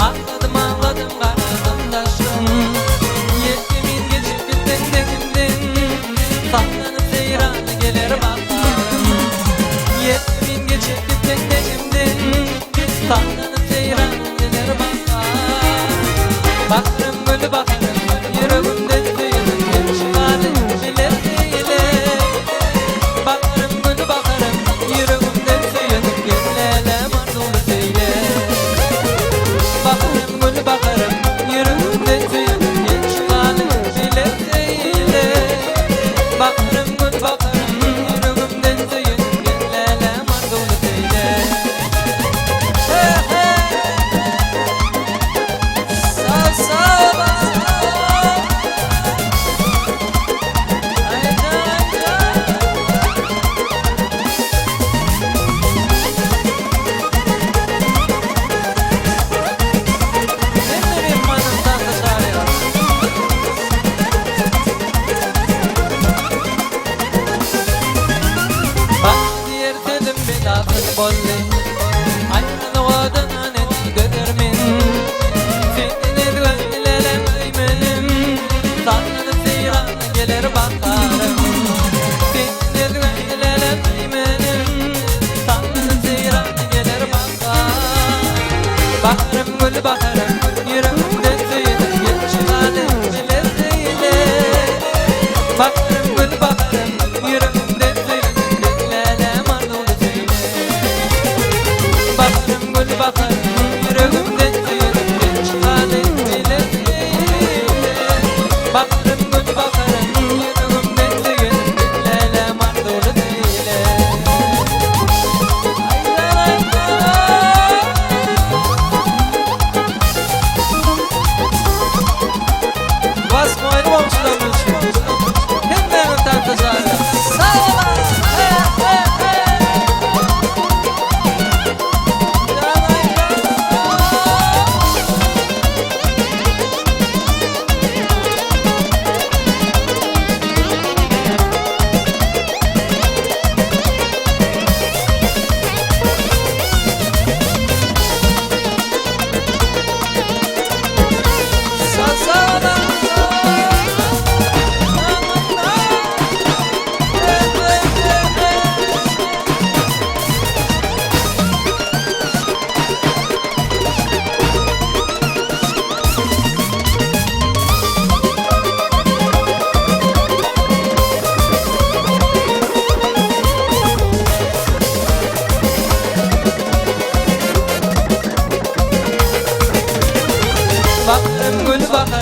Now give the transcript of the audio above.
Ağladım ağladım karadım taştım. Yetimin geçip gittin denimdin. Sallanıp seyrana gelir bakarım. Yetimin geçip gittin denimdin. Sallanıp seyrana gelir bakarım. Bakarım gülü bakarım, yüreğimden tüyünün bir çıkarım bile bile. Bakarım gülü bakarım, yüreğimden tüyünün gellelem ardını söyle. Bakarım gül bakarım, yüreğimden tüyünün bir çıkarım bile bile. Bakarım gül bakarım, yüreğimden tüyünün gellelem ardını söyle. Sağ sağ bak. Bakarım gül bakarım, yüreğimden tüyünün bir çıkarım bile bile. Bakarım gül bakarım, yüreğimden tüyünün gellelem ardını söyle. Bakarım gül bakarım, yüreğimden tüyünün bir çıkarım bile bile. Bakarım gül bakarım, yüreğimden tüyünün gellelem ardını söyle. Basma oynamışlar bu işi. Hemen öten tezahürü. Sağ olun. Bakarım gül bakarım.